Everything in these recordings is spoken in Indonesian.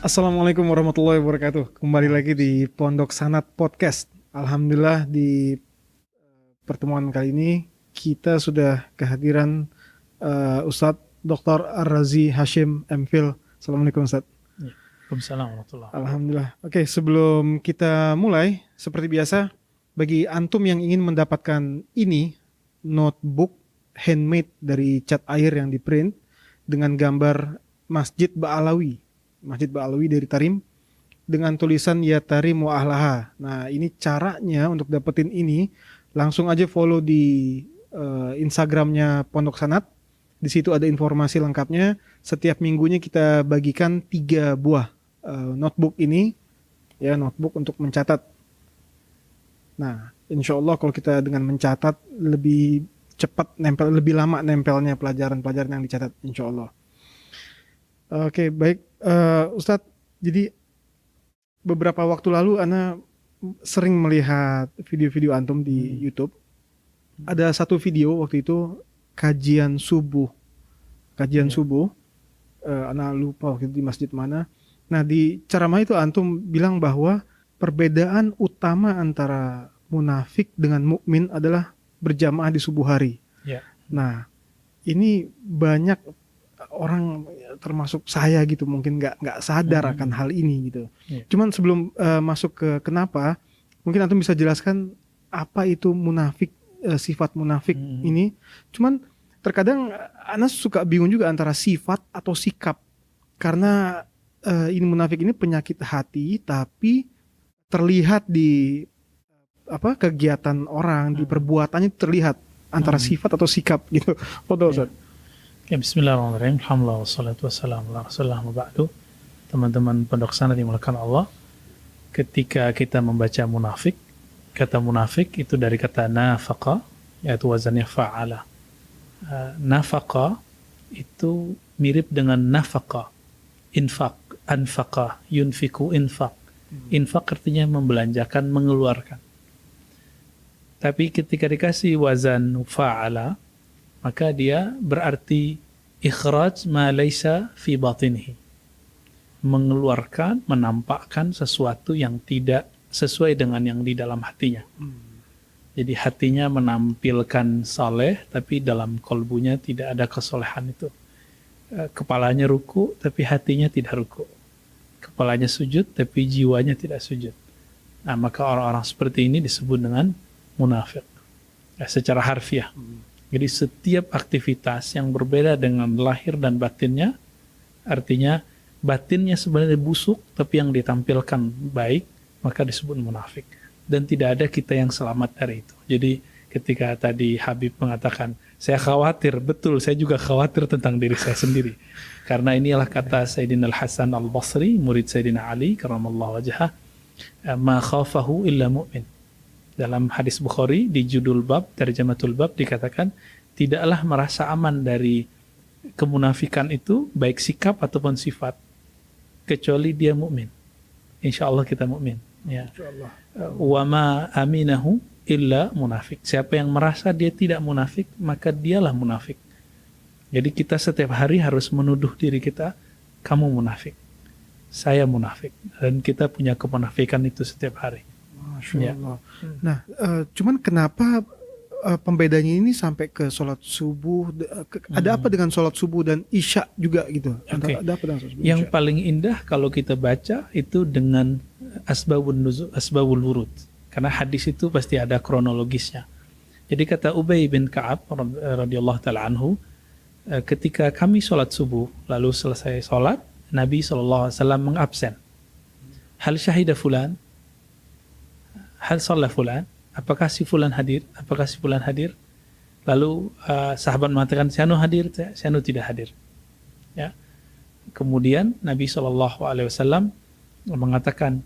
Assalamualaikum warahmatullahi wabarakatuh. Kembali lagi di Pondok Sanat Podcast. Alhamdulillah di pertemuan kali ini kita sudah kehadiran Ustadz Dr. Ar-Razi Hashim MPhil. Assalamualaikum Ustadz. Waalaikumsalam warahmatullahi wabarakatuh. Alhamdulillah. Oke, sebelum kita mulai, seperti biasa, bagi antum yang ingin mendapatkan ini, notebook handmade dari cat air yang diprint dengan gambar Masjid Ba'alawi dari Tarim dengan tulisan Ya Tarim wa Ahlaha. Nah, ini caranya untuk dapetin ini, langsung aja follow di Instagramnya Pondok Sanat. Di situ ada informasi lengkapnya. Setiap minggunya kita bagikan 3 buah notebook ini, ya, notebook untuk mencatat. Nah, insya Allah kalau kita dengan mencatat lebih cepat nempel, lebih lama nempelnya pelajaran-pelajaran yang dicatat, insya Allah. Oke, baik. Ustadz, jadi beberapa waktu lalu Ana sering melihat video-video antum di YouTube. Ada satu video waktu itu kajian subuh. Ana lupa waktu itu di masjid mana. Nah, di ceramah itu antum bilang bahwa perbedaan utama antara munafik dengan mukmin adalah berjamaah di subuh hari. Ya. Nah, ini banyak orang termasuk saya gitu mungkin nggak sadar akan hal ini gitu. Yeah. Cuman sebelum masuk ke kenapa, mungkin antum bisa jelaskan apa itu munafik, sifat munafik ini. Cuman terkadang Ana suka bingung juga antara sifat atau sikap, karena ini munafik ini penyakit hati tapi terlihat di kegiatan orang, di perbuatannya terlihat antara sifat atau sikap gitu. Fadhol Ustaz. Ya, bismillahirrahmanirrahim. Alhamdulillah wassalatu wassalamu ala Rasulillah wa ba'du. Teman-teman Pondok Sanat dimulakan Allah. Ketika kita membaca munafik, kata munafik itu dari kata nafaqa, yaitu wazannya fa'ala. Nafaqa itu mirip dengan nafaqa, infak, anfaqa, yunfiku, infak. Infak artinya membelanjakan, mengeluarkan. Tapi ketika dikasih wazan fa'ala, maka dia berarti ikhraj ma laysa fi batinihi, mengeluarkan, menampakkan sesuatu yang tidak sesuai dengan yang di dalam hatinya. Jadi hatinya menampilkan saleh, tapi dalam kolbunya tidak ada kesolehan itu. Kepalanya ruku, tapi hatinya tidak ruku. Kepalanya sujud, tapi jiwanya tidak sujud. Nah, maka orang-orang seperti ini disebut dengan munafik, secara harfiah. Jadi setiap aktivitas yang berbeda dengan lahir dan batinnya, artinya batinnya sebenarnya busuk, tapi yang ditampilkan baik, maka disebut munafik. Dan tidak ada kita yang selamat dari itu. Jadi ketika tadi Habib mengatakan, saya khawatir, betul, saya juga khawatir tentang diri saya sendiri. Karena inilah kata Sayyidina Al-Hasan Al-Basri, murid Sayyidina Ali, karamallahu wajhah, ma khafahu illa mu'min. Dalam hadis Bukhari di judul bab, tarjamatul bab, dikatakan tidaklah merasa aman dari kemunafikan itu, baik sikap ataupun sifat, kecuali dia mukmin. Insya Allah kita mukmin. Ya. Wa ma aminahu illa munafik. Siapa yang merasa dia tidak munafik, maka dialah munafik. Jadi kita setiap hari harus menuduh diri kita, kamu munafik, saya munafik, dan kita punya kemunafikan itu setiap hari. Masya Allah. Nah, cuman kenapa pembedanya ini sampai ke sholat subuh? Ada apa dengan sholat subuh dan isya juga gitu? Okay. Ada apa dengan sholat subuh? Yang isya? paling indah kalau kita baca itu dengan asbabul wurud, karena hadis itu pasti ada kronologisnya. Jadi kata Ubay bin Ka'ab radhiyallahu taala anhu, ketika kami sholat subuh lalu selesai sholat, Nabi SAW mengabsen. Hal syahida fulan, hal shalla fulan, apakah si fulan hadir? Apakah si fulan hadir? Lalu sahabat mengatakan, si anu hadir, si anu tidak hadir. Ya. Kemudian Nabi SAW mengatakan,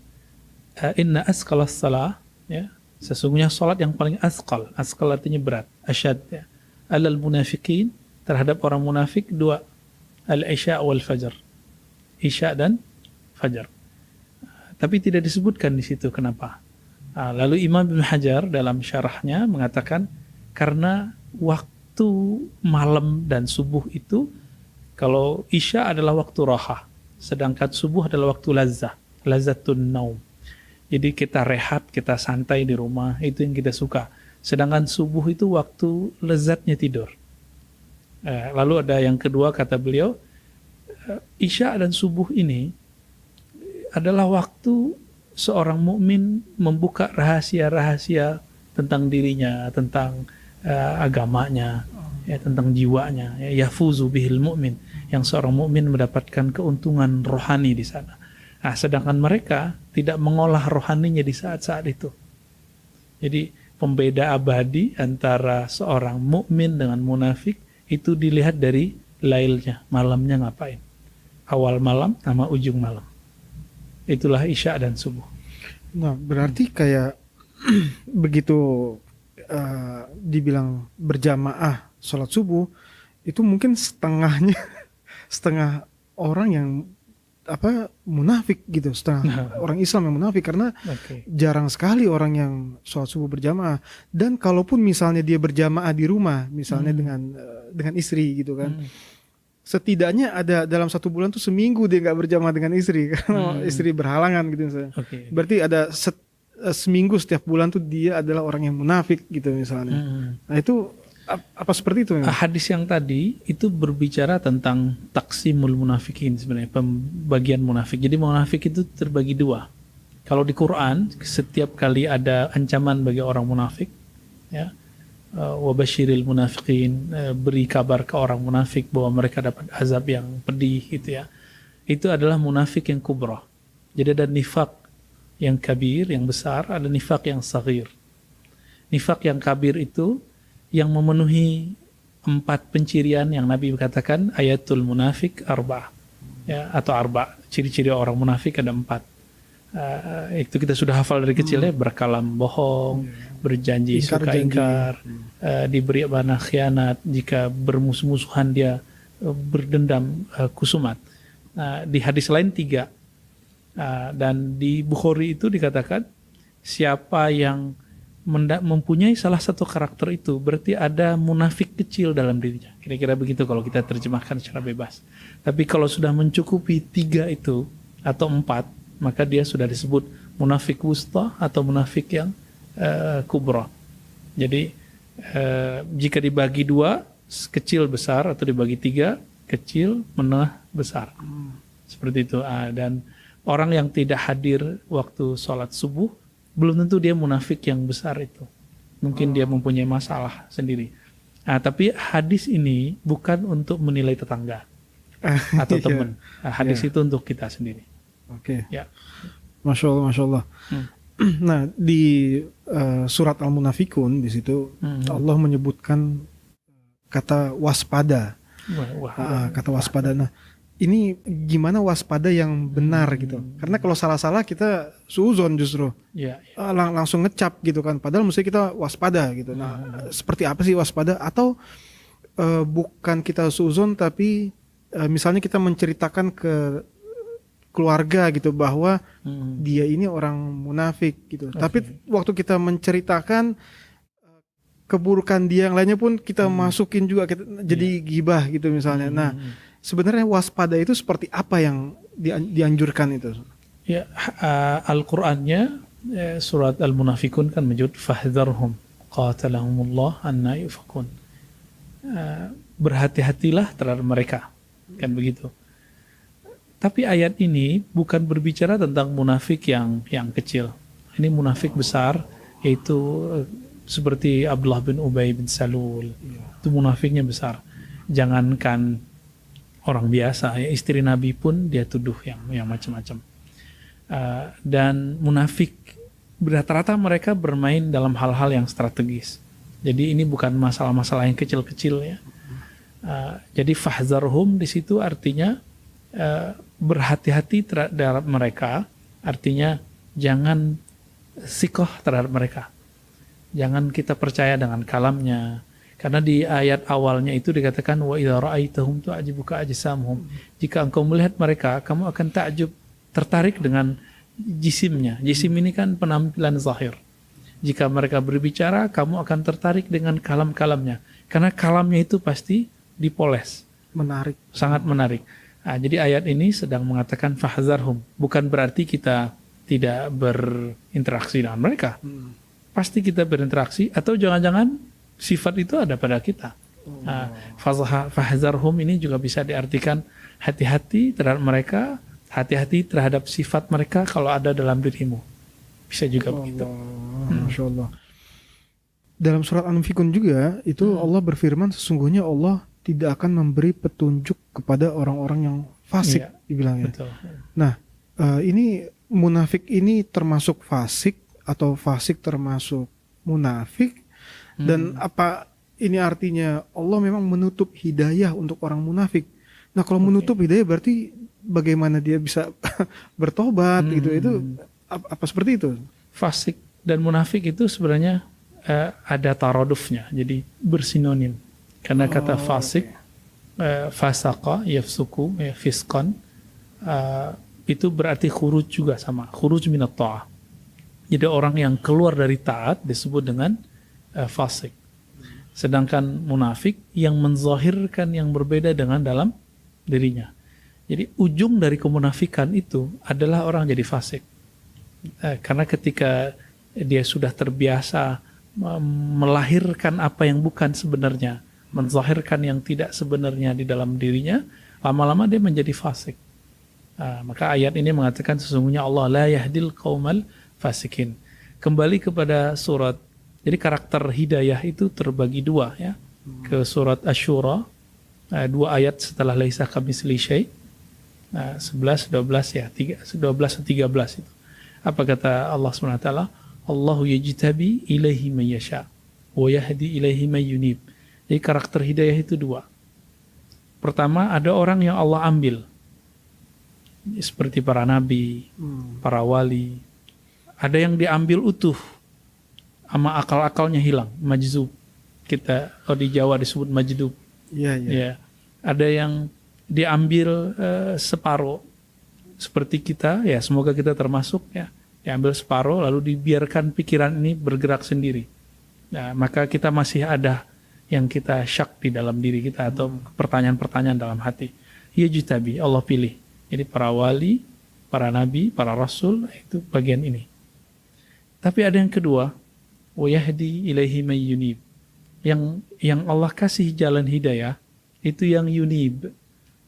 inna asqalas salah, ya, sesungguhnya salat yang paling asqal artinya berat, asyad, ya, alal munafikin, terhadap orang munafik, 2, al-isya wal fajr, isya dan fajar. Tapi tidak disebutkan di situ kenapa. Lalu Imam Ibn Hajar dalam syarahnya mengatakan karena waktu malam dan subuh itu, kalau isya adalah waktu raha, sedangkan subuh adalah waktu lazatun naum. Jadi kita rehat, kita santai di rumah, itu yang kita suka. Sedangkan subuh itu waktu lezatnya tidur. Lalu ada yang kedua, kata beliau, Isya dan subuh ini adalah waktu seorang mukmin membuka rahasia-rahasia tentang dirinya, tentang agamanya, ya, tentang jiwanya. Yafuzu bihil mu'min, yang seorang mukmin mendapatkan keuntungan rohani di sana. Nah, sedangkan mereka tidak mengolah rohaninya di saat-saat itu. Jadi pembeda abadi antara seorang mukmin dengan munafik itu dilihat dari lailnya, malamnya ngapain. Awal malam sama ujung malam. Itulah Isya dan subuh. Nah, berarti kayak begitu dibilang berjamaah sholat subuh, itu mungkin setengahnya setengah orang yang munafik gitu, setengah orang Islam yang munafik, karena jarang sekali orang yang sholat subuh berjamaah. Dan kalaupun misalnya dia berjamaah di rumah, misalnya dengan istri gitu kan, setidaknya ada dalam 1 bulan tuh seminggu dia nggak berjamaah dengan istri karena istri berhalangan gitu misalnya. Berarti ada seminggu setiap bulan tuh dia adalah orang yang munafik gitu misalnya. Nah itu apa seperti itu? Hadis yang tadi itu berbicara tentang taksimul munafikin, sebenarnya pembagian munafik. Jadi munafik itu terbagi 2. Kalau di Quran setiap kali ada ancaman bagi orang munafik, ya, wabasyiril munafiqin, beri kabar ke orang munafik bahwa mereka dapat azab yang pedih gitu ya. Itu adalah munafik yang kubra. Jadi ada nifak yang kabir, yang besar, ada nifak yang saghir. Nifak yang kabir itu yang memenuhi 4 pencirian yang Nabi katakan, ayatul munafik 4, ya, atau 4 ciri-ciri orang munafik ada 4. Itu kita sudah hafal dari kecil ya, berkalam bohong, berjanji suka ingkar, diberi amanah khianat, jika bermusuh-musuhan dia berdendam kusumat. Di hadis lain 3, dan di Bukhari itu dikatakan siapa yang mempunyai salah satu karakter itu berarti ada munafik kecil dalam dirinya. Kira-kira begitu kalau kita terjemahkan secara bebas. Tapi kalau sudah mencukupi 3 itu atau 4, maka dia sudah disebut munafik wusta atau munafik yang kubra. Jadi jika dibagi 2, kecil besar, atau dibagi 3, kecil menengah besar. Seperti itu. Dan orang yang tidak hadir waktu sholat subuh belum tentu dia munafik yang besar itu. Mungkin dia mempunyai masalah sendiri. Tapi hadis ini bukan untuk menilai tetangga atau teman. Hadis itu untuk kita sendiri. Oke. Ya. Masya Allah, Masya Allah. Nah, di surat Al-Munafikun di situ Allah menyebutkan kata waspada. Kata waspada. Nah, ini gimana waspada yang benar gitu? Karena kalau salah-salah kita suuzon justru, langsung ngecap gitu kan. Padahal mesti kita waspada gitu. Nah, seperti apa sih waspada? Atau bukan kita suuzon, tapi misalnya kita menceritakan ke keluarga gitu bahwa dia ini orang munafik gitu. Tapi waktu kita menceritakan keburukan dia yang lainnya pun kita masukin juga, jadi gibah gitu misalnya. Nah, sebenarnya waspada itu seperti apa yang dianjurkan itu? Ya, Al-Qur'annya surat Al-Munafikun kan menyebut fahdharhum qatalahumullah anna yufakun. Berhati-hatilah terhadap mereka, kan begitu. Tapi ayat ini bukan berbicara tentang munafik yang kecil. Ini munafik besar, yaitu seperti Abdullah bin Ubay bin Salul. Itu munafiknya besar. Jangankan orang biasa, ya, istri Nabi pun dia tuduh yang macam-macam. Dan munafik rata-rata mereka bermain dalam hal-hal yang strategis. Jadi ini bukan masalah-masalah yang kecil-kecil ya. Jadi fahzarhum di situ artinya berhati-hati terhadap mereka, artinya jangan sikoh terhadap mereka. Jangan kita percaya dengan kalamnya. Karena di ayat awalnya itu dikatakan wa idza ra'aitahum tu'jibuka ajsamuhum. Jika engkau melihat mereka, kamu akan takjub, tertarik dengan jisimnya. Jisim ini kan penampilan zahir. Jika mereka berbicara, kamu akan tertarik dengan kalam-kalamnya. Karena kalamnya itu pasti dipoles. Menarik. Sangat menarik. Jadi ayat ini sedang mengatakan fahzarhum, bukan berarti kita tidak berinteraksi dengan mereka. Pasti kita berinteraksi, atau jangan-jangan sifat itu ada pada kita. Fahzarhum ini juga bisa diartikan hati-hati terhadap mereka, hati-hati terhadap sifat mereka kalau ada dalam dirimu. Bisa juga begitu. Masya Allah. Dalam surat An-Fikun juga itu Allah berfirman, sesungguhnya Allah tidak akan memberi petunjuk kepada orang-orang yang fasik, Iya, dibilangnya. betul. Nah, ini munafik ini termasuk fasik atau fasik termasuk munafik? Dan apa ini artinya Allah memang menutup hidayah untuk orang munafik? Nah, kalau menutup hidayah berarti bagaimana dia bisa bertobat gitu? Itu apa seperti itu? Fasik dan munafik itu sebenarnya ada taradufnya, jadi bersinonim. Karena kata fasik, fasaqa, yafsuku, fisqan, itu berarti khuruj juga sama, khuruj minat ta'ah. Jadi orang yang keluar dari taat disebut dengan fasik. Sedangkan munafik yang menzahirkan yang berbeda dengan dalam dirinya. Jadi ujung dari kemunafikan itu adalah orang jadi fasik. Karena ketika dia sudah terbiasa melahirkan apa yang bukan sebenarnya, menzahirkan yang tidak sebenarnya di dalam dirinya, lama-lama dia menjadi fasik. Maka ayat ini mengatakan sesungguhnya Allah la yahdil qaumal fasikin. Kembali kepada surat, jadi karakter hidayah itu terbagi dua ya. Ke surat Asy-Syura, 2 ayat setelah laisa kamitsli syai', 11, 12 ya, 12 atau 13 itu. Apa kata Allah SWT? Allahu yajtabi ilaihi man yasha wa yahdi ilaihi man yunib. Jadi karakter hidayah itu dua. Pertama, ada orang yang Allah ambil, seperti para nabi, para wali. Ada yang diambil utuh, sama akal-akalnya hilang, majzub. Kita di Jawa disebut majdub. Ya. Ada yang diambil separuh, seperti kita, ya semoga kita termasuk ya. Diambil separuh lalu dibiarkan pikiran ini bergerak sendiri. Nah, maka kita masih ada yang kita syak di dalam diri kita atau pertanyaan-pertanyaan dalam hati. Ya jitabi, Allah pilih. Jadi para wali, para nabi, para rasul, itu bagian ini. Tapi ada yang kedua, wa yahdi ilaihi may yunib. Yang Allah kasih jalan hidayah itu yang yunib.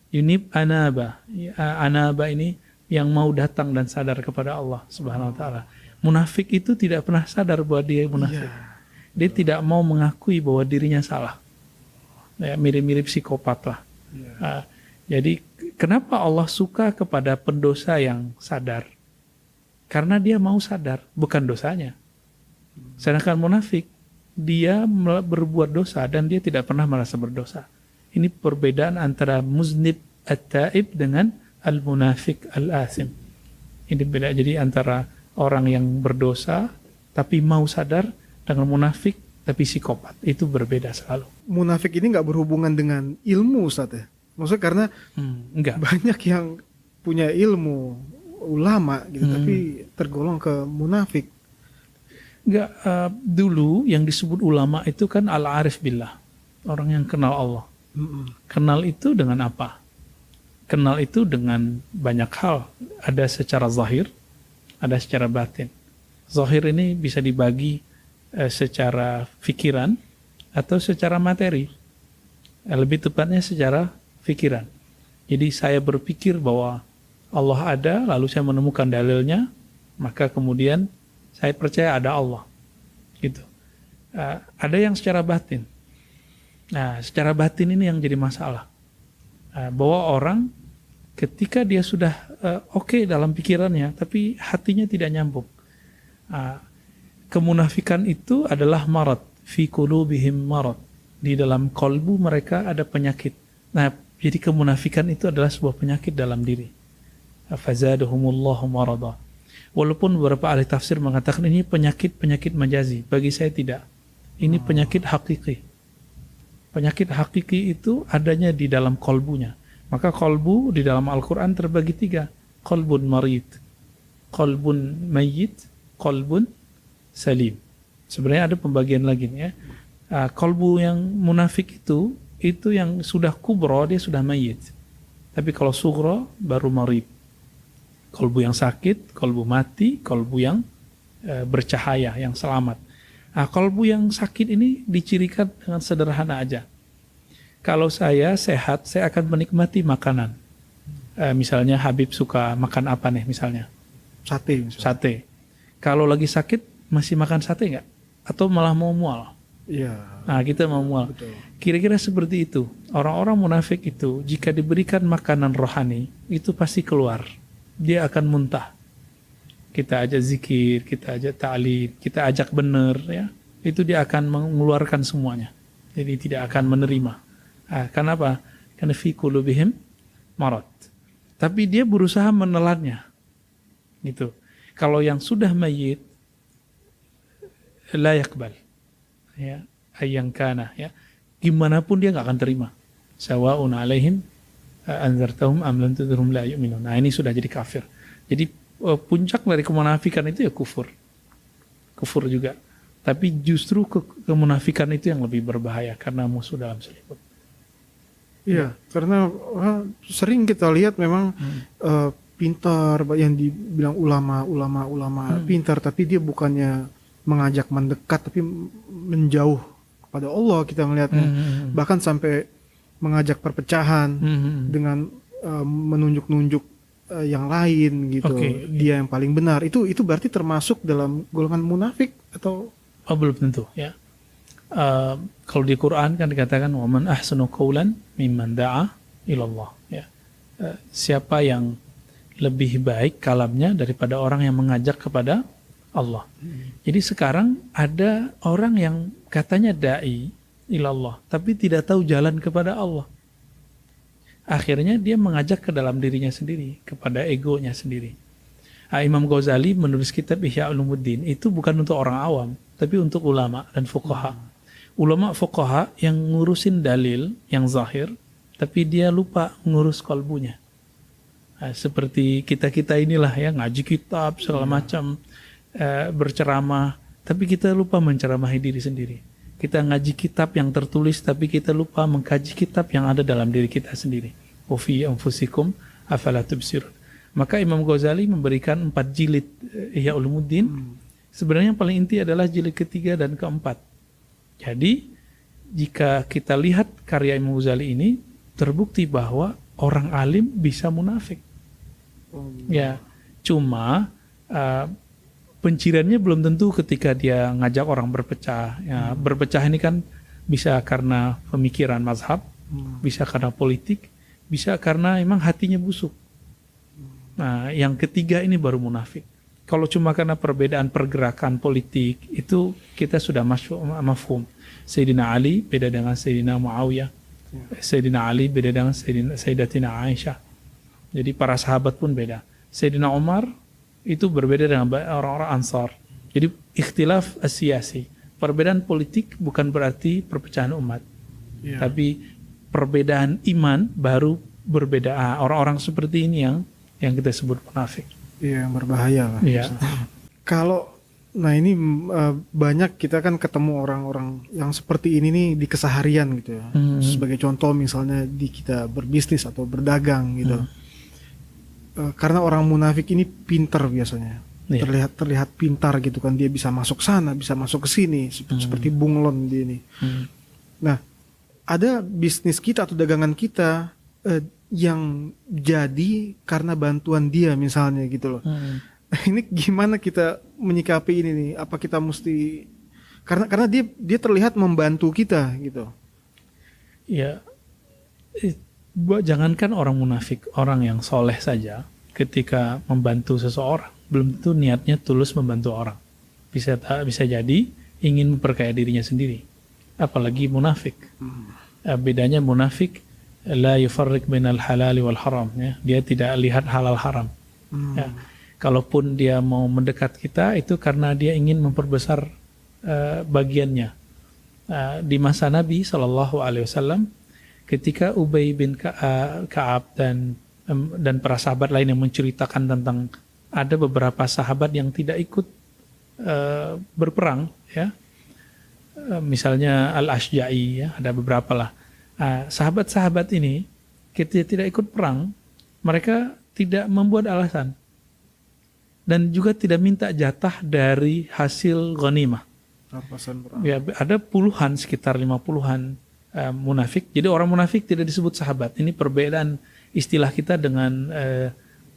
Yunib anaba. Anaba ini yang mau datang dan sadar kepada Allah Subhanahu wa taala. Munafik itu tidak pernah sadar bahwa dia munafik. Dia tidak mau mengakui bahwa dirinya salah. Ya, mirip-mirip psikopat lah. Jadi kenapa Allah suka kepada pendosa yang sadar? Karena dia mau sadar, bukan dosanya. Sedangkan munafik, dia berbuat dosa dan dia tidak pernah merasa berdosa. Ini perbedaan antara muznib at-taib dengan al-munafik al-asim. Ini beda. Jadi antara orang yang berdosa tapi mau sadar dengan munafik tapi psikopat. Itu berbeda selalu. Munafik ini nggak berhubungan dengan ilmu, Ustaz ya? Maksudnya karena enggak. banyak yang punya ilmu, ulama gitu, tapi tergolong ke munafik. Enggak, dulu yang disebut ulama itu kan al-arif billah. Orang yang kenal Allah. Kenal itu dengan apa? Kenal itu dengan banyak hal. Ada secara zahir, ada secara batin. Zahir ini bisa dibagi secara fikiran atau secara materi. Lebih tepatnya secara fikiran. Jadi saya berpikir bahwa Allah ada, lalu saya menemukan dalilnya, maka kemudian saya percaya ada Allah. Gitu. Ada yang secara batin. Nah, secara batin ini yang jadi masalah. Bahwa orang ketika dia sudah oke dalam pikirannya, tapi hatinya tidak nyambung. Kemunafikan itu adalah marad, fi qulubihim marad. Di dalam kolbu mereka ada penyakit. Nah, jadi kemunafikan itu adalah sebuah penyakit dalam diri. Fazadahumullahu marada. Walaupun beberapa ahli tafsir mengatakan ini penyakit majazi, bagi saya tidak. Ini penyakit hakiki. Penyakit hakiki itu adanya di dalam kolbunya. Maka kolbu di dalam Al-Quran terbagi 3. Kolbun marid, kolbun mayyit, kolbun salim. Sebenarnya ada pembagian lagi ya. Kolbu yang munafik itu yang sudah kubro, dia sudah mayyit. Tapi kalau sughra baru marid. Kolbu yang sakit, kolbu mati, kolbu yang bercahaya, yang selamat. Nah, kolbu yang sakit ini dicirikan dengan sederhana aja. Kalau saya sehat, saya akan menikmati makanan. Misalnya Habib suka makan apa nih misalnya? Sate misalnya. Sate. Kalau lagi sakit, masih makan sate nggak? Atau malah mau mual? Iya. Nah, kita mau mual. Betul. Kira-kira seperti itu. Orang-orang munafik itu, jika diberikan makanan rohani, itu pasti keluar. Dia akan muntah. Kita ajak zikir, kita ajak ta'lid, kita ajak benar, ya, itu dia akan mengeluarkan semuanya. Jadi tidak akan menerima. Kenapa? Karena fi qulubihim marad. Tapi dia berusaha menelannya. Gitu. Kalau yang sudah mayit, la yakbal. Ya, ayang kana, ya. Gimana pun dia nggak akan terima. Sawa'un alaihim anzartahum am lam tunzirhum la yu'minun. Nah, ini sudah jadi kafir. Jadi puncak dari kemunafikan itu ya kufur juga. Tapi justru kemunafikan itu yang lebih berbahaya karena musuh dalam selimut. Iya, karena sering kita lihat memang pintar, yang dibilang ulama pintar, tapi dia bukannya mengajak mendekat, tapi menjauh kepada Allah kita melihatnya. Bahkan sampai mengajak perpecahan dengan menunjuk-nunjuk yang lain gitu. Okay. Dia yang paling benar. Itu berarti termasuk dalam golongan munafik atau? Oh, belum tentu ya. Kalau di Quran kan dikatakan waman ahsanu qawlan mimman da'a ilallah, ya. Siapa yang lebih baik kalamnya daripada orang yang mengajak kepada Allah. Jadi sekarang ada orang yang katanya da'i ilallah tapi tidak tahu jalan kepada Allah. Akhirnya dia mengajak ke dalam dirinya sendiri, kepada egonya sendiri. Imam Ghazali menulis kitab Ihya Ulumuddin itu bukan untuk orang awam, tapi untuk ulama dan fuqaha. Ulama fuqaha yang ngurusin dalil yang zahir, tapi dia lupa ngurus kalbunya. Seperti kita-kita inilah ya, ngaji kitab segala macam, berceramah, tapi kita lupa menceramahi diri sendiri. Kita ngaji kitab yang tertulis, tapi kita lupa mengkaji kitab yang ada dalam diri kita sendiri. Wa fi anfusikum afala tubsirun. Maka Imam Ghazali memberikan 4 jilid Ihya Ulumuddin. Sebenarnya yang paling inti adalah jilid ketiga dan keempat. Jadi jika kita lihat karya Imam Ghazali ini, terbukti bahwa orang alim bisa munafik. Ya, cuma pencirannya belum tentu ketika dia ngajak orang berpecah. Ya, berpecah ini kan bisa karena pemikiran mazhab, bisa karena politik, bisa karena emang hatinya busuk. Nah, yang ketiga ini baru munafik. Kalau cuma karena perbedaan pergerakan politik, itu kita sudah mafhum. Sayyidina Ali beda dengan Sayyidina Muawiyah. Sayyidina Ali beda dengan Sayyidatina Aisyah. Jadi para sahabat pun beda. Sayyidina Umar itu berbeda dengan orang-orang Ansar. Jadi ikhtilaf siyasi. Perbedaan politik bukan berarti perpecahan umat. Tapi perbedaan iman baru berbeda. Orang-orang seperti ini yang kita sebut munafik. Iya, yang berbahaya lah. Iya. Kalau ini banyak kita kan ketemu orang-orang yang seperti ini nih di keseharian gitu ya. Sebagai contoh misalnya di kita berbisnis atau berdagang gitu. Karena orang munafik ini pintar biasanya. Terlihat pintar gitu kan, dia bisa masuk sana, bisa masuk ke sini, seperti bunglon dia ini. Nah, ada bisnis kita atau dagangan kita yang jadi karena bantuan dia misalnya gitu loh. Ini gimana kita menyikapi ini nih? Apa kita mesti karena dia terlihat membantu kita gitu. Ya, jangankan orang munafik, orang yang soleh saja ketika membantu seseorang belum tentu niatnya tulus membantu orang. Bisa jadi ingin memperkaya dirinya sendiri. Apalagi munafik. Bedanya munafik la yufarriq bainal halali wal haram, ya. Dia tidak lihat halal haram. Ya. Kalaupun dia mau mendekat kita itu karena dia ingin memperbesar bagiannya. Di masa Nabi SAW ketika Ubay bin Ka'ab dan para sahabat lain yang menceritakan tentang ada beberapa sahabat yang tidak ikut berperang, ya. Misalnya Al-Ashja'i, ya, ada beberapa lah. Sahabat-sahabat ini ketika tidak ikut perang, mereka tidak membuat alasan dan juga tidak minta jatah dari hasil ghanimah. Rampasan perang. Ya, ada puluhan, sekitar 50-an munafik. Jadi orang munafik tidak disebut sahabat. Ini perbedaan istilah kita dengan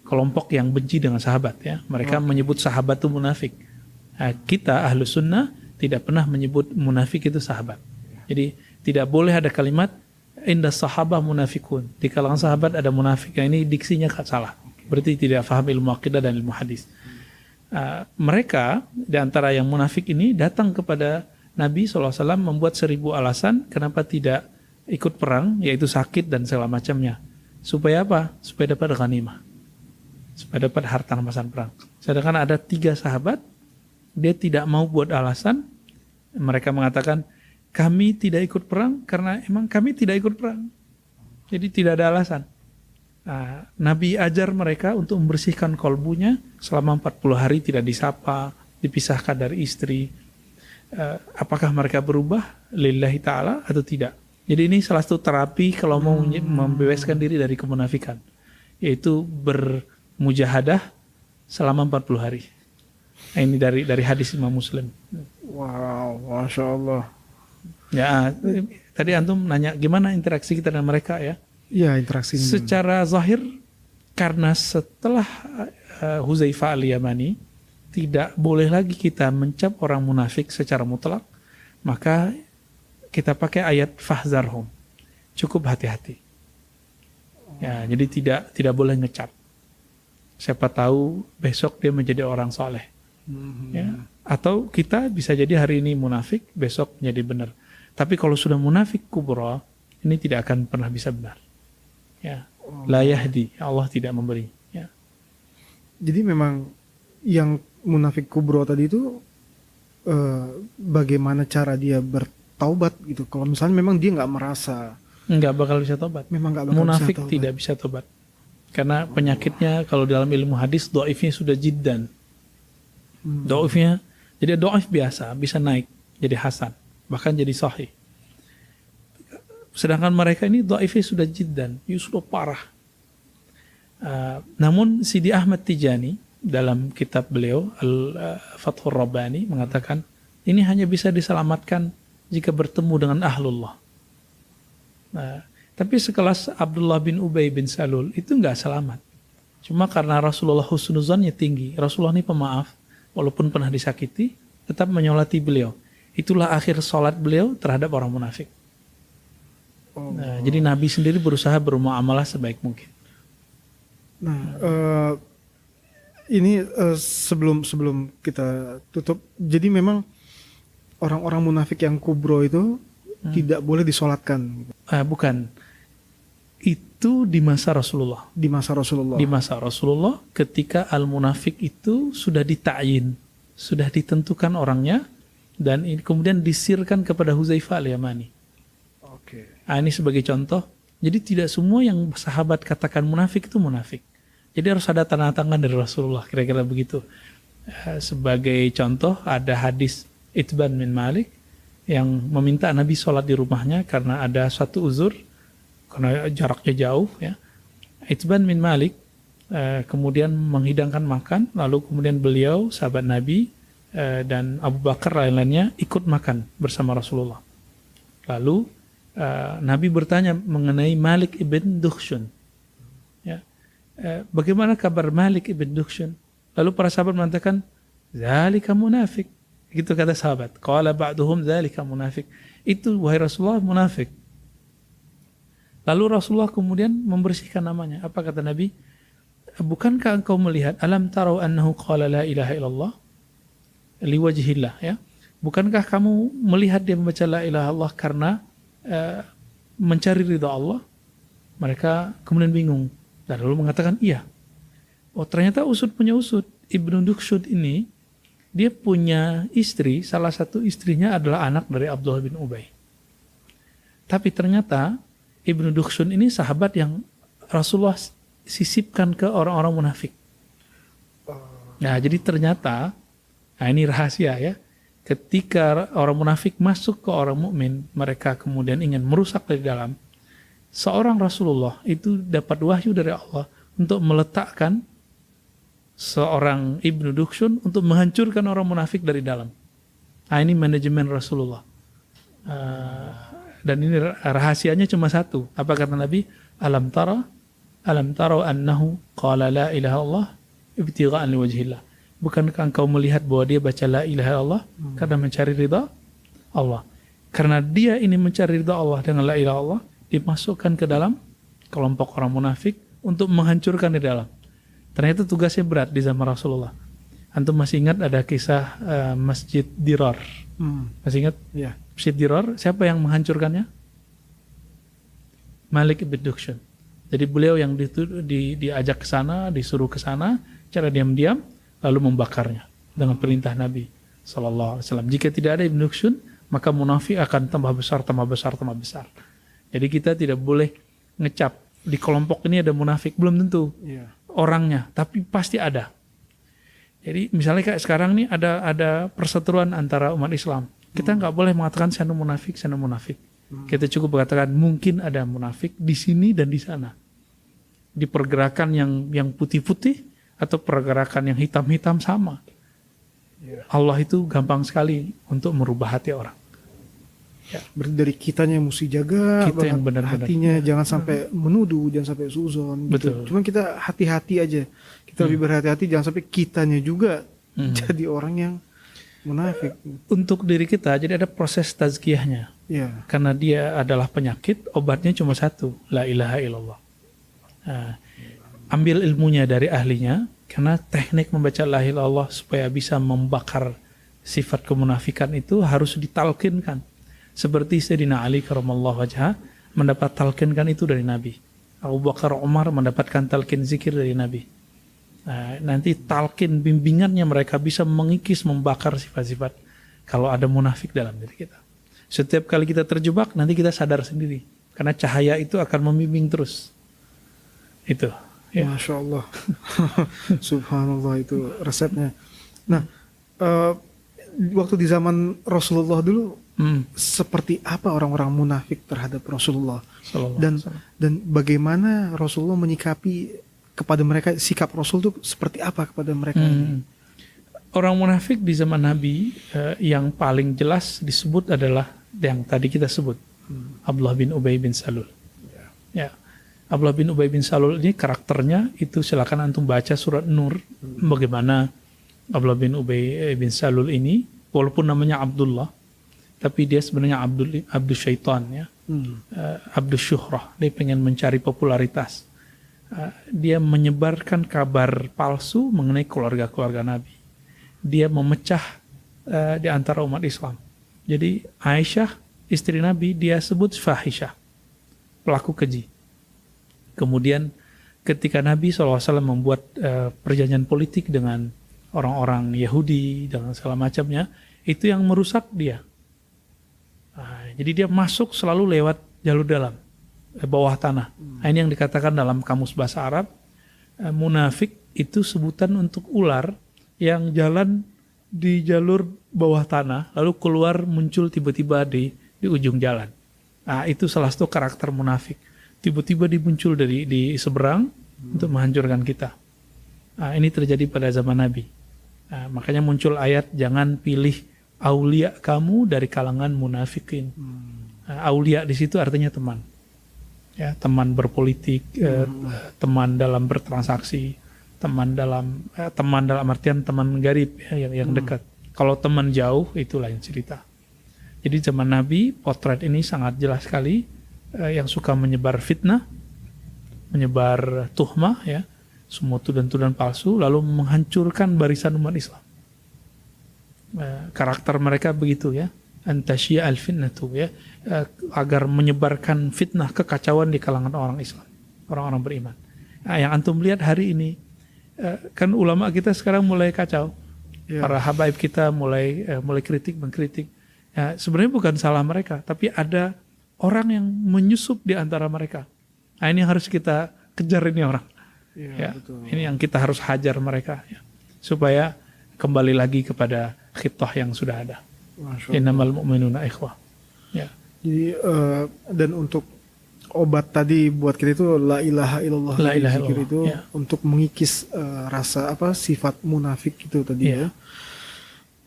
kelompok yang benci dengan sahabat. Ya, mereka menyebut sahabat itu munafik. Nah, kita Ahlus Sunnah tidak pernah menyebut munafik itu sahabat. Jadi tidak boleh ada kalimat inda sahabah munafikun. Di kalangan sahabat ada munafik. Nah, ini diksinya salah. Berarti tidak paham ilmu akidah dan ilmu hadis. Mereka di antara yang munafik ini datang kepada Nabi SAW membuat 1000 alasan kenapa tidak ikut perang, yaitu sakit dan segala macamnya. Supaya apa? Supaya dapat ghanimah. Supaya dapat harta rampasan perang. Sedangkan ada 3 sahabat, dia tidak mau buat alasan. Mereka mengatakan, kami tidak ikut perang karena emang kami tidak ikut perang. Jadi tidak ada alasan. Nabi ajar mereka untuk membersihkan kolbunya selama 40 hari tidak disapa, dipisahkan dari istri. Apakah mereka berubah lillahi ta'ala atau tidak? Jadi ini salah satu terapi kalau mau membebaskan diri dari kemunafikan, yaitu bermujahadah selama 40 hari. Nah, ini dari hadis Imam Muslim. Wow, Masya Allah. Ya, tadi antum nanya gimana interaksi kita dengan mereka ya? Iya, interaksi ini. Secara zahir, karena setelah Huzaifah al-Yamani tidak boleh lagi kita mencap orang munafik secara mutlak, maka kita pakai ayat fahzarhum, cukup hati-hati. Ya, jadi tidak boleh ngecap. Siapa tahu besok dia menjadi orang soleh. Ya. Atau kita bisa jadi hari ini munafik, besok menjadi benar. Tapi kalau sudah munafik kubra, ini tidak akan pernah bisa benar. Ya, la yahdi, Allah tidak memberi. Ya. Jadi memang yang munafik kubro tadi itu bagaimana cara dia bertaubat gitu. Kalau misalnya memang dia nggak merasa, nggak bakal bisa tobat. memang nggak bakal Munafik bisa taubat. tidak bisa tobat. Karena penyakitnya kalau dalam ilmu hadis dhaifnya sudah jiddan. Dhaifnya jadi dhaif biasa bisa naik jadi hasan, bahkan jadi sahih. Sedangkan mereka ini dhaifnya sudah jiddan, sudah parah. Namun Sidi Ahmad Tijani dalam kitab beliau Al-Fathur Rabbani mengatakan ini hanya bisa diselamatkan jika bertemu dengan ahlullah. Tapi sekelas Abdullah bin Ubay bin Salul itu nggak selamat. Cuma karena Rasulullah husnuzannya tinggi. Rasulullah ini pemaaf, walaupun pernah disakiti, tetap menyolati beliau. Itulah akhir sholat beliau terhadap orang munafik. Jadi Nabi sendiri berusaha bermuamalah sebaik mungkin. Nah, ini sebelum kita tutup, jadi memang orang-orang munafik yang kubro itu tidak boleh disolatkan. Bukan, itu di masa Rasulullah. Di masa Rasulullah. Di masa Rasulullah, ketika al-munafik itu sudah dita'yin, sudah ditentukan orangnya, dan ini kemudian disirkan kepada Huzaifah al-Yamani. Ini sebagai contoh. Jadi tidak semua yang sahabat katakan munafik itu munafik. Jadi harus ada tanda tangan dari Rasulullah, kira-kira begitu. Sebagai contoh ada hadis Itban bin Malik yang meminta Nabi sholat di rumahnya karena ada suatu uzur, karena jaraknya jauh. Ya. Itban bin Malik kemudian menghidangkan makan, lalu kemudian beliau, sahabat Nabi dan Abu Bakar lain-lainnya ikut makan bersama Rasulullah. Lalu Nabi bertanya mengenai Malik ibn Dukhshun. Ya. Bagaimana kabar Malik ibn Dukhshun? Lalu para sahabat mengatakan, "Dzalika munafik." Gitu kata sahabat. Qala ba'duhum dzalika munafik. Itu wahai Rasulullah munafik. Lalu Rasulullah kemudian membersihkan namanya. Apa kata Nabi? Bukankah engkau melihat alam tarau annahu qala la ilaha illallah liwajhillah, ya? Bukankah kamu melihat dia membaca la ilaha illallah karena mencari ridha Allah? Mereka kemudian bingung dan lalu mengatakan iya. Oh, ternyata usut punya usut. Ibnu Dukhshud ini dia punya istri, salah satu istrinya adalah anak dari Abdullah bin Ubay. Tapi ternyata Ibnu Dukhshud ini sahabat yang Rasulullah sisipkan ke orang-orang munafik. Nah, jadi ternyata, nah ini rahasia ya. Ketika orang munafik masuk ke orang mukmin, mereka kemudian ingin merusak dari dalam. seorang Rasulullah itu dapat wahyu dari Allah untuk meletakkan seorang Ibnu Dukhsyon untuk menghancurkan orang munafik dari dalam. Nah, ini manajemen Rasulullah. Dan ini rahasianya cuma satu. Apa kata Nabi? Alam tara annahu qala la ilaha illallah ibtigha'an liwajhillah. Bukankah engkau melihat bahwa dia baca la ilaha illallah karena mencari ridha Allah? Karena dia ini mencari ridha Allah dengan la ilaha illallah, dimasukkan ke dalam kelompok orang munafik untuk menghancurkan di dalam. Ternyata tugasnya berat di zaman Rasulullah. Antum masih ingat ada kisah Masjid Dirar? Masih ingat? Ya. Masjid Dirar, siapa yang menghancurkannya? Malik ibn Dukhsyon. Jadi beliau yang diajak ke sana, disuruh ke sana, cara diam-diam, lalu membakarnya dengan perintah Nabi SAW. Jika tidak ada Ibn Dukhsyon, maka munafik akan tambah besar, tambah besar, tambah besar. Jadi kita tidak boleh ngecap di kelompok ini ada munafik, belum tentu orangnya, tapi pasti ada. Jadi misalnya kayak sekarang nih ada perseteruan antara umat Islam. Kita nggak boleh mengatakan sana munafik, sana munafik. Kita cukup mengatakan mungkin ada munafik di sini dan di sana. Di pergerakan yang putih-putih atau pergerakan yang hitam-hitam sama. Allah itu gampang sekali untuk merubah hati orang. Berarti dari kitanya yang mesti jaga Kita yang benar-benar hatinya, jangan sampai menuduh, jangan sampai suzon gitu. Betul. Cuman kita hati-hati aja. Kita lebih berhati-hati, jangan sampai kitanya juga jadi orang yang munafik. Untuk diri kita, jadi ada proses tazkiyahnya. Ya. Karena dia adalah penyakit, obatnya cuma satu, la ilaha illallah. Nah, ambil ilmunya dari ahlinya, karena teknik membaca la ilaha illallah supaya bisa membakar sifat kemunafikan itu harus ditalkinkan. Seperti Sayyidina Ali karramallahu wajhah mendapat talkinkan itu dari Nabi. Abu Bakar, Umar mendapatkan talkin zikir dari Nabi. Nah, nanti talkin bimbingannya mereka bisa mengikis, membakar sifat-sifat kalau ada munafik dalam diri kita. Setiap kali kita terjebak, nanti kita sadar sendiri. Karena cahaya itu akan membimbing terus. Itu. Ya. Masya Allah. Subhanallah, itu resepnya. Nah, waktu di zaman Rasulullah dulu, seperti apa orang-orang munafik terhadap Rasulullah? Dan bagaimana Rasulullah menyikapi kepada mereka, sikap Rasul itu seperti apa kepada mereka? Orang munafik di zaman Nabi yang paling jelas disebut adalah yang tadi kita sebut, Abdullah bin Ubay bin Salul. Ya. Abdullah bin Ubay bin Salul ini karakternya itu, silakan antum baca surat Nur, bagaimana Abdullah bin Ubay bin Salul ini walaupun namanya Abdullah, tapi dia sebenarnya Abdul Syaitan, ya. Abdul Syuhrah, dia pengen mencari popularitas. Dia menyebarkan kabar palsu mengenai keluarga-keluarga Nabi. Dia memecah di antara umat Islam. Jadi Aisyah, istri Nabi, dia sebut fahisyah, pelaku keji. Kemudian ketika Nabi SAW membuat perjanjian politik dengan orang-orang Yahudi dan segala macamnya, itu yang merusak dia. Jadi dia masuk selalu lewat jalur dalam, bawah tanah. Ini yang dikatakan dalam kamus bahasa Arab, munafik itu sebutan untuk ular yang jalan di jalur bawah tanah, lalu keluar muncul tiba-tiba di ujung jalan. Itu salah satu karakter munafik. Tiba-tiba dimuncul di seberang untuk menghancurkan kita. Ini terjadi pada zaman Nabi. Makanya muncul ayat, jangan pilih aulia kamu dari kalangan munafikin. Aulia di situ artinya teman. Ya, teman berpolitik, teman dalam bertransaksi, teman dalam artian teman garib, ya, yang dekat. Kalau teman jauh itu lain cerita. Jadi zaman Nabi potret ini sangat jelas sekali, yang suka menyebar fitnah, menyebar tuhmah, ya, semua tuduhan-tuduhan palsu, lalu menghancurkan barisan umat Islam. Karakter mereka begitu, ya, antasya al-fitnatu, ya, agar menyebarkan fitnah, kekacauan di kalangan orang Islam, orang-orang beriman. Yang antum lihat hari ini, kan ulama kita sekarang mulai kacau, para habaib kita mulai mengkritik. Ya, sebenarnya bukan salah mereka, tapi ada orang yang menyusup di antara mereka. Ini harus kita kejar ini orang. Ya, ini yang kita harus hajar mereka, ya, supaya kembali lagi kepada khitah yang sudah ada. Innamal mu'minuna ikhwah. Ya. Jadi dan untuk obat tadi buat kita itu la ilaha illallah. La ilaha Zikir illallah, itu ya. untuk mengikis rasa sifat munafik itu tadi Iya. ya.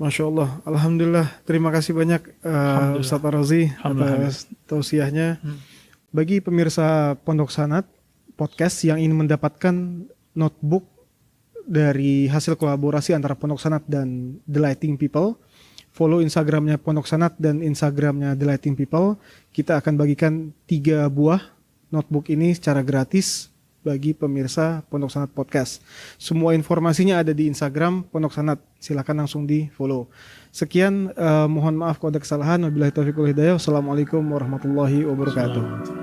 Masya Allah, alhamdulillah. Terima kasih banyak Alhamdulillah. Ustaz Ar-Razi Alhamdulillah. atas tausiahnya. Bagi pemirsa Pondok Sanad podcast yang ingin mendapatkan notebook dari hasil kolaborasi antara Pondok Sanad dan The Lighting People, follow Instagramnya Pondok Sanad dan Instagramnya The Lighting People. Kita akan bagikan 3 buah notebook ini secara gratis bagi pemirsa Pondok Sanad Podcast. Semua informasinya ada di Instagram Pondok Sanad. Silakan langsung di follow. Sekian, mohon maaf kalau ada kesalahan. Wabillahi taufiq wal hidayah. Wassalamualaikum warahmatullahi wabarakatuh.